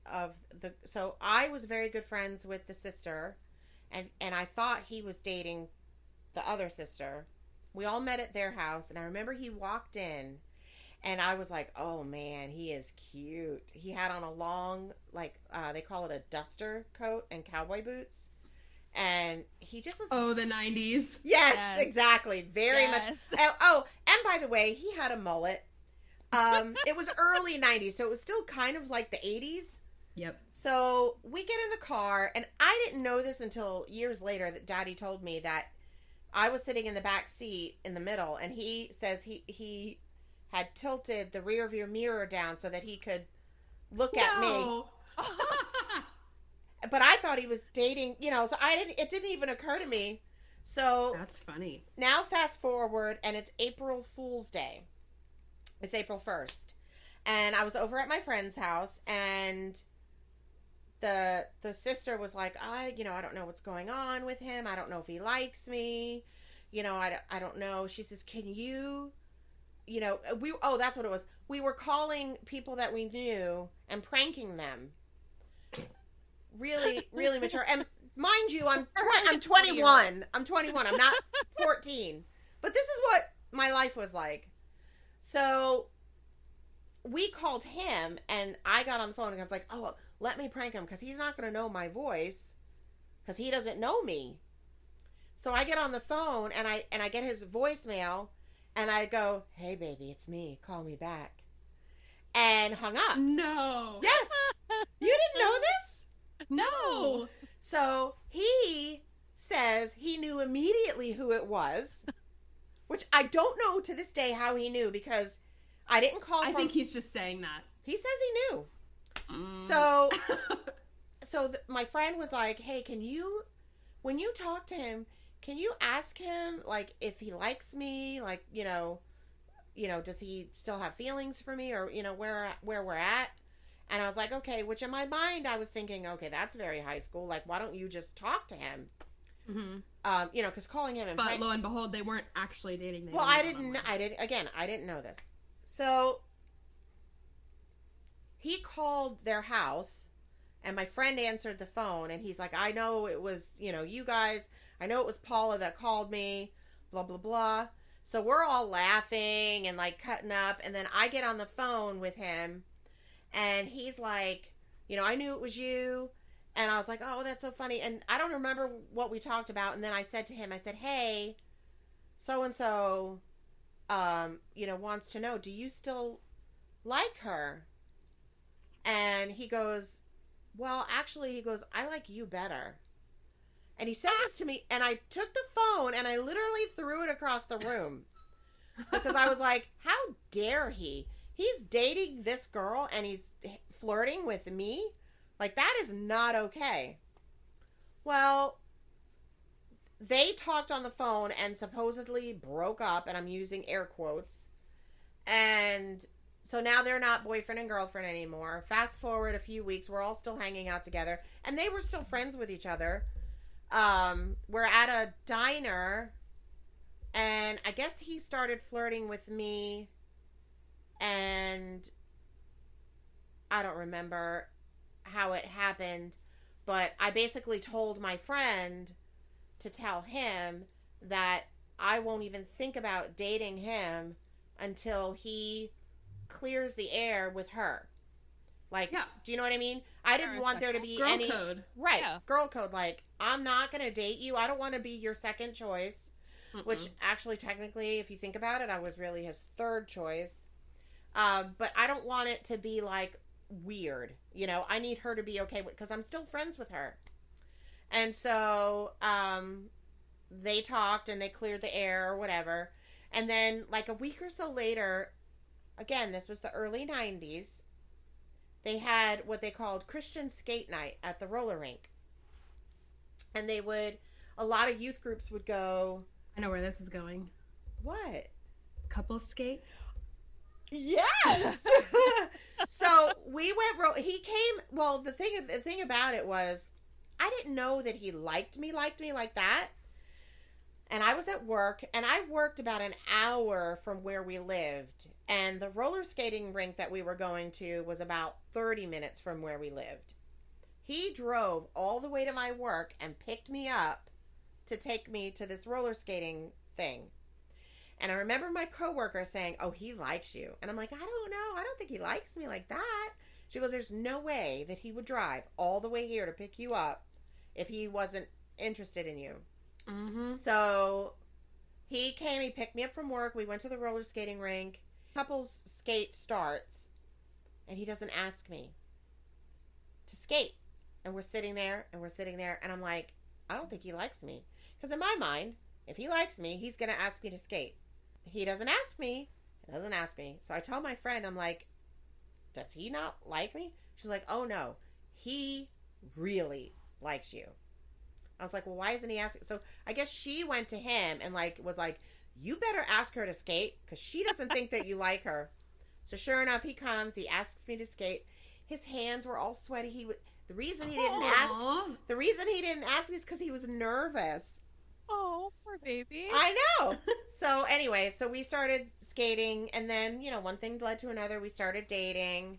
[SPEAKER 3] so I was very good friends with the sister, and I thought he was dating the other sister. We all met at their house, and I remember he walked in, and I was like, oh man, he is cute. He had on a long, like, they call it a duster coat and cowboy boots. And he just was...
[SPEAKER 2] Oh, the 90s.
[SPEAKER 3] Yes. Exactly. Very much. Oh, and by the way, he had a mullet. It was early 90s, so it was still kind of like the 80s.
[SPEAKER 2] Yep.
[SPEAKER 3] So we get in the car, and I didn't know this until years later that Daddy told me that I was sitting in the back seat in the middle, and he says he had tilted the rear view mirror down so that he could look at me. But I thought he was dating, you know, so it didn't even occur to me. So
[SPEAKER 2] that's funny.
[SPEAKER 3] Now fast forward, and it's April Fool's Day. It's April 1st. And I was over at my friend's house, and the sister was like, I don't know what's going on with him. I don't know if he likes me. You know, I don't know. She says, can you know, that's what it was. We were calling people that we knew and pranking them. Really, really mature. And mind you, I'm 21. I'm 21. I'm not 14. But this is what my life was like. So we called him, and I got on the phone, and I was like, oh, let me prank him because he's not going to know my voice because he doesn't know me. So I get on the phone, and I get his voicemail, and I go, hey, baby, it's me. Call me back. And hung up.
[SPEAKER 2] No.
[SPEAKER 3] Yes. You didn't know this?
[SPEAKER 2] No.
[SPEAKER 3] So he says he knew immediately who it was, which I don't know to this day how he knew because I didn't call.
[SPEAKER 2] I think he's just saying that.
[SPEAKER 3] He says he knew. So my friend was like, hey, when you talk to him, can you ask him, like, if he likes me? Like, you know, does he still have feelings for me, or, you know, where we're at? And I was like, okay, which in my mind, I was thinking, okay, that's very high school. Like, why don't you just talk to him?
[SPEAKER 2] Mm-hmm.
[SPEAKER 3] Because calling him and
[SPEAKER 2] but lo and behold, they weren't actually dating.
[SPEAKER 3] Well, I didn't know this. So he called their house, and my friend answered the phone, and he's like, I know it was, you guys. I know it was Paula that called me, blah, blah, blah. So we're all laughing and like cutting up, and then I get on the phone with him, and he's like, I knew it was you. And I was like, oh, that's so funny. And I don't remember what we talked about. And then I said to him, hey, so-and-so, wants to know, do you still like her? And he goes, well, actually, I like you better. And he says this to me, and I took the phone, and I literally threw it across the room. Because I was like, how dare he? He's dating this girl, and he's flirting with me? Like, that is not okay. Well, they talked on the phone and supposedly broke up, and I'm using air quotes. And so now they're not boyfriend and girlfriend anymore. Fast forward a few weeks, we're all still hanging out together, and they were still friends with each other. We're at a diner, and I guess he started flirting with me, and I don't remember how it happened, but I basically told my friend to tell him that I won't even think about dating him until he clears the air with her. Like, yeah. Do you know what I mean? I didn't want there to be
[SPEAKER 2] girl code.
[SPEAKER 3] Right, yeah. Girl code. Like, I'm not going to date you. I don't want to be your second choice. Which, actually, technically, if you think about it, I was really his third choice. But I don't want it to be, like, weird. I need her to be okay with, because I'm still friends with her. And so, they talked and they cleared the air or whatever. And then, like, a week or so later, again, this was the early 90s, they had what they called Christian skate night at the roller rink. And a lot of youth groups would go.
[SPEAKER 2] I know where this is going.
[SPEAKER 3] What?
[SPEAKER 2] Couples skate?
[SPEAKER 3] Yes! So we went, he came, well, the thing about it was, I didn't know that he liked me like that. And I was at work, and I worked about an hour from where we lived. And the roller skating rink that we were going to was about 30 minutes from where we lived. He drove all the way to my work and picked me up to take me to this roller skating thing. And I remember my coworker saying, oh, he likes you. And I'm like, I don't know. I don't think he likes me like that. She goes, there's no way that he would drive all the way here to pick you up if he wasn't interested in you. Mm-hmm. So he came, he picked me up from work. We went to the roller skating rink. Couples skate starts, and he doesn't ask me to skate. And we're sitting there, and I'm like, I don't think he likes me. Because in my mind, if he likes me, he's going to ask me to skate. He doesn't ask me. So I tell my friend, I'm like, does he not like me? She's like, oh no, he really likes you. I was like, well, why isn't he asking? So I guess she went to him and was like, you better ask her to skate because she doesn't think that you like her. So sure enough, he comes, he asks me to skate. His hands were all sweaty. The reason he didn't ask me is because he was nervous.
[SPEAKER 4] Oh, poor baby.
[SPEAKER 3] I know. So anyway, so we started skating, and then, one thing led to another. We started dating,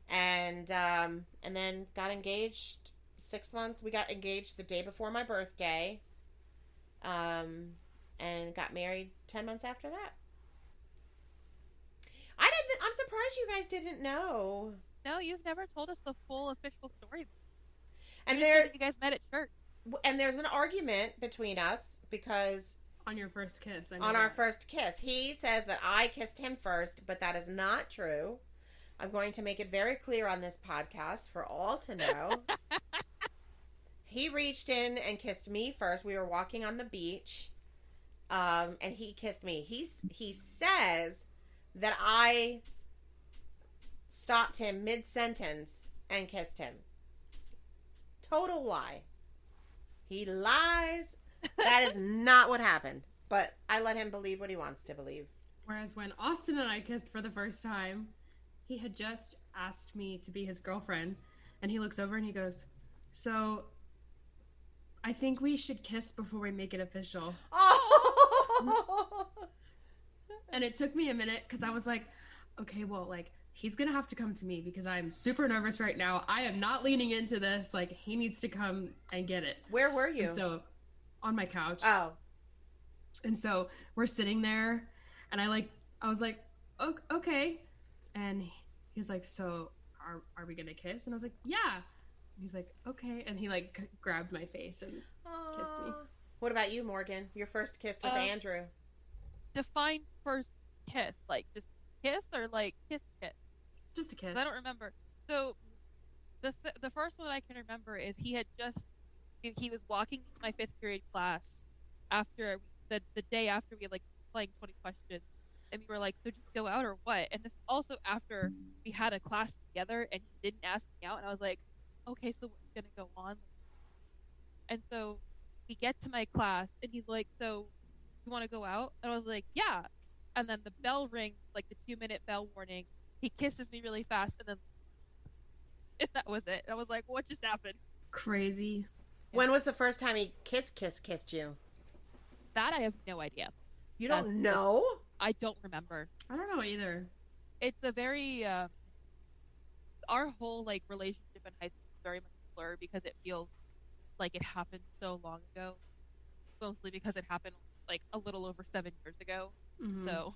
[SPEAKER 3] and then got engaged 6 months. We got engaged the day before my birthday, and got married 10 months after that. I'm surprised you guys didn't know.
[SPEAKER 4] No, you've never told us the full official story.
[SPEAKER 3] And
[SPEAKER 4] you guys met at church.
[SPEAKER 3] And there's an argument between us because
[SPEAKER 2] on your first kiss.
[SPEAKER 3] Our first kiss, he says that I kissed him first, but that is not true. I'm going to make it very clear on this podcast for all to know. He reached in and kissed me first. We were walking on the beach, and he kissed me. He says that I stopped him mid-sentence and kissed him. Total lie. He lies. That is not what happened. But I let him believe what he wants to believe.
[SPEAKER 2] Whereas when Austin and I kissed for the first time, he had just asked me to be his girlfriend. And he looks over and he goes, so I think we should kiss before we make it official.
[SPEAKER 3] Oh.
[SPEAKER 2] And it took me a minute because I was like, okay, well, like, he's gonna have to come to me because I'm super nervous right now. I am not leaning into this. Like, he needs to come and get it.
[SPEAKER 3] Where were you?
[SPEAKER 2] And so, on my couch.
[SPEAKER 3] Oh.
[SPEAKER 2] And so we're sitting there, and I was like, okay. And he was like, so are we gonna kiss? And I was like, yeah. And he's like, okay. And he like grabbed my face and kissed me.
[SPEAKER 3] What about you, Morgan? Your first kiss with Andrew?
[SPEAKER 4] Define first kiss, like just kiss or like kiss.
[SPEAKER 2] Just a kiss.
[SPEAKER 4] I don't remember. So the first one I can remember is he was walking to my 5th period class after the day after we like playing 20 questions, and we were like, so just go out or what? And this also after we had a class together and he didn't ask me out, and I was like, okay, so what's gonna go on? And so we get to my class and he's like, so you want to go out? And I was like, yeah. And then the bell rings, like the 2-minute bell warning. He kisses me really fast, and then that was it. And I was like, what just happened?
[SPEAKER 2] Crazy.
[SPEAKER 3] When was the first time he kissed you?
[SPEAKER 4] That I have no idea.
[SPEAKER 3] You don't know?
[SPEAKER 4] I don't remember.
[SPEAKER 2] I don't know either.
[SPEAKER 4] It's a very our whole like relationship in high school is very much a blur because it feels like it happened so long ago. Mostly because it happened like a little over 7 years ago.
[SPEAKER 2] Mm-hmm.
[SPEAKER 4] So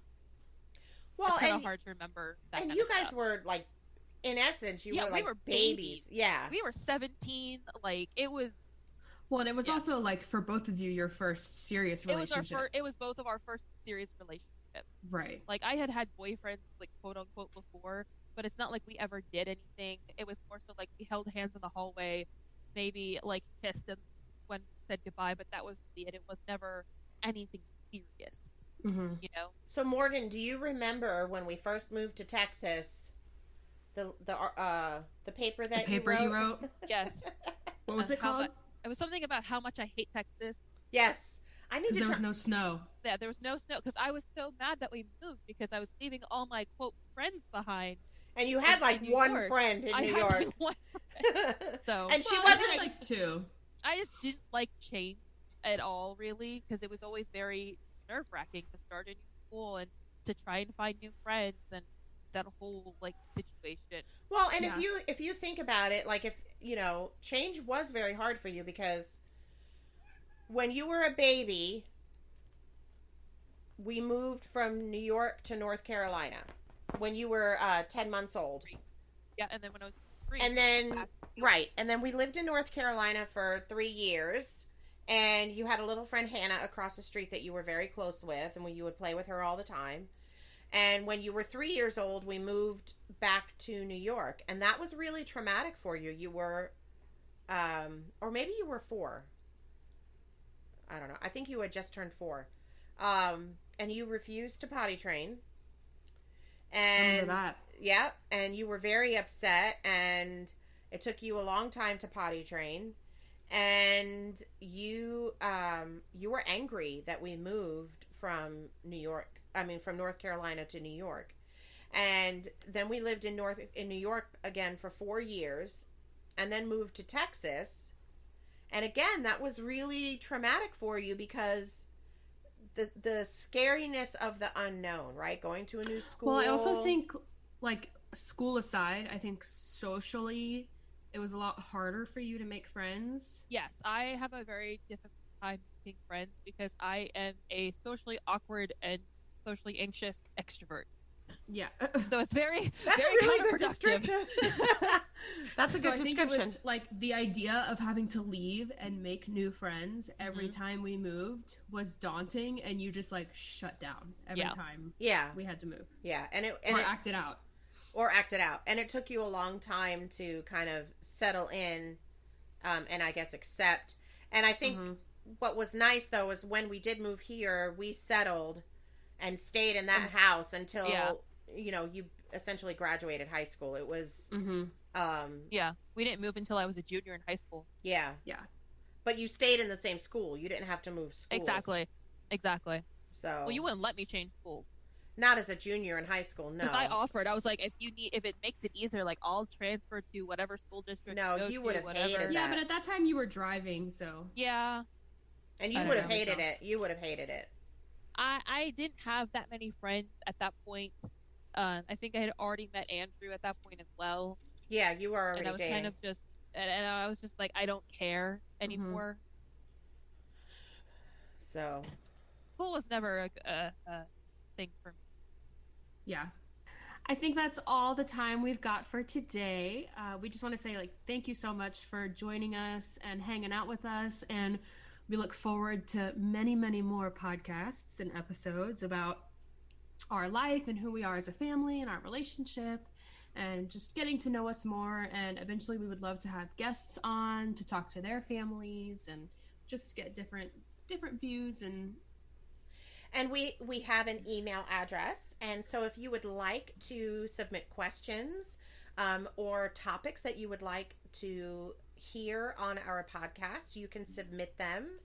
[SPEAKER 3] well,
[SPEAKER 4] it's kind of hard to remember that.
[SPEAKER 3] And
[SPEAKER 4] kind
[SPEAKER 3] you
[SPEAKER 4] of
[SPEAKER 3] guys
[SPEAKER 4] stuff.
[SPEAKER 3] were like, in essence, you were like
[SPEAKER 4] we were
[SPEAKER 3] babies. Yeah.
[SPEAKER 4] We were 17. Like it was.
[SPEAKER 2] Well, and it was also like for both of you your first serious relationship.
[SPEAKER 4] It was both of our first serious relationships.
[SPEAKER 2] Right.
[SPEAKER 4] Like I had boyfriends like quote unquote before, but it's not like we ever did anything. It was more so like we held hands in the hallway, maybe like kissed and when said goodbye, but that was really it. It was never anything serious.
[SPEAKER 2] Mm-hmm.
[SPEAKER 4] You know.
[SPEAKER 3] So Morgan, do you remember when we first moved to Texas? The paper that
[SPEAKER 2] you wrote?
[SPEAKER 4] Yes.
[SPEAKER 2] What was it called?
[SPEAKER 4] It was something about how much I hate Texas.
[SPEAKER 3] Yes. I need to.
[SPEAKER 2] There was no snow.
[SPEAKER 4] Yeah, there was no snow because I was so mad that we moved because I was leaving all my quote friends behind.
[SPEAKER 3] And you had like one friend in New York.
[SPEAKER 4] Like one friend. So
[SPEAKER 3] and she wasn't
[SPEAKER 2] like two.
[SPEAKER 4] I just didn't like change at all, really, because it was always very nerve-wracking to start a new school and to try and find new friends and that whole like situation.
[SPEAKER 3] Well, and if you think about it, like if change was very hard for you because when you were a baby, we moved from New York to North Carolina when you were 10 months old.
[SPEAKER 4] Yeah, and then when I was 3.
[SPEAKER 3] And then right, and then we lived in North Carolina for 3 years. And you had a little friend, Hannah, across the street that you were very close with, and you would play with her all the time. And when you were 3 years old, we moved back to New York. And that was really traumatic for you. You were, or maybe you were 4. I don't know. I think you had just turned 4. And you refused to potty train. And,
[SPEAKER 2] I remember that.
[SPEAKER 3] Yeah, and you were very upset, and it took you a long time to potty train. And you were angry that we moved from from North Carolina to New York. And then we lived in New York again for 4 years and then moved to Texas. And again, that was really traumatic for you because the scariness of the unknown, right? Going to a new school.
[SPEAKER 2] Well, I also think, like, school aside, I think socially it was a lot harder for you to make friends.
[SPEAKER 4] Yes, I have a very difficult time making friends because I am a socially awkward and socially anxious extrovert.
[SPEAKER 2] Yeah.
[SPEAKER 4] So it's very
[SPEAKER 3] That's
[SPEAKER 4] very
[SPEAKER 3] a really good description. That's a good
[SPEAKER 2] I think
[SPEAKER 3] description.
[SPEAKER 2] it was, like, the idea of having to leave and make new friends every time we moved was daunting, and you just like shut down every time.
[SPEAKER 3] Yeah.
[SPEAKER 2] We had to move.
[SPEAKER 3] Yeah,
[SPEAKER 2] act it out.
[SPEAKER 3] Or act it out. And it took you a long time to kind of settle in and I guess accept. And I think what was nice, though, is when we did move here, we settled and stayed in that house until, you essentially graduated high school. It was...
[SPEAKER 4] we didn't move until I was a junior in high school.
[SPEAKER 3] Yeah.
[SPEAKER 2] Yeah.
[SPEAKER 3] But you stayed in the same school. You didn't have to move schools.
[SPEAKER 4] Exactly.
[SPEAKER 3] So...
[SPEAKER 4] Well, you wouldn't let me change schools.
[SPEAKER 3] Not as a junior in high school, no.
[SPEAKER 4] Because I offered, I was like, if it makes it easier, like I'll transfer to whatever school district.
[SPEAKER 3] No,
[SPEAKER 4] you
[SPEAKER 3] you
[SPEAKER 4] go
[SPEAKER 3] would
[SPEAKER 4] to,
[SPEAKER 3] have
[SPEAKER 4] whatever.
[SPEAKER 3] hated
[SPEAKER 2] Yeah,
[SPEAKER 3] that.
[SPEAKER 2] but at that time you were driving, so.
[SPEAKER 4] Yeah,
[SPEAKER 3] And you
[SPEAKER 2] I
[SPEAKER 3] would
[SPEAKER 2] don't
[SPEAKER 3] have
[SPEAKER 2] know,
[SPEAKER 3] hated
[SPEAKER 2] so.
[SPEAKER 3] it. You would have hated it.
[SPEAKER 4] I didn't have that many friends at that point. I think I had already met Andrew at that point as well,
[SPEAKER 3] Yeah, you were
[SPEAKER 4] and
[SPEAKER 3] already
[SPEAKER 4] I was
[SPEAKER 3] dating.
[SPEAKER 4] kind of just, and I was just like, I don't care anymore.
[SPEAKER 3] So.
[SPEAKER 4] School was never a thing for me.
[SPEAKER 2] Yeah. I think that's all the time we've got for today. We just want to say, like, thank you so much for joining us and hanging out with us. And we look forward to many, many more podcasts and episodes about our life and who we are as a family and our relationship and just getting to know us more. And eventually we would love to have guests on to talk to their families and just get different views.
[SPEAKER 3] And we have an email address. And so if you would like to submit questions or topics that you would like to hear on our podcast, you can submit them.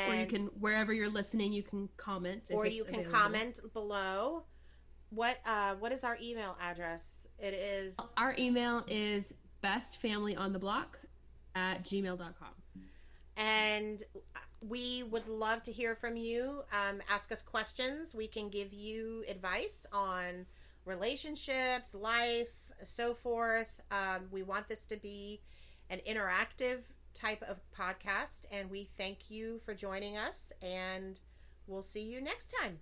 [SPEAKER 2] Or you can, wherever you're listening, you can comment.
[SPEAKER 3] Or you can comment below. What is our email address? It is...
[SPEAKER 2] Our email is bestfamilyontheblock@gmail.com.
[SPEAKER 3] And we would love to hear from you. Ask us questions. We can give you advice on relationships, life, so forth. We want this to be an interactive type of podcast, and we thank you for joining us, and we'll see you next time.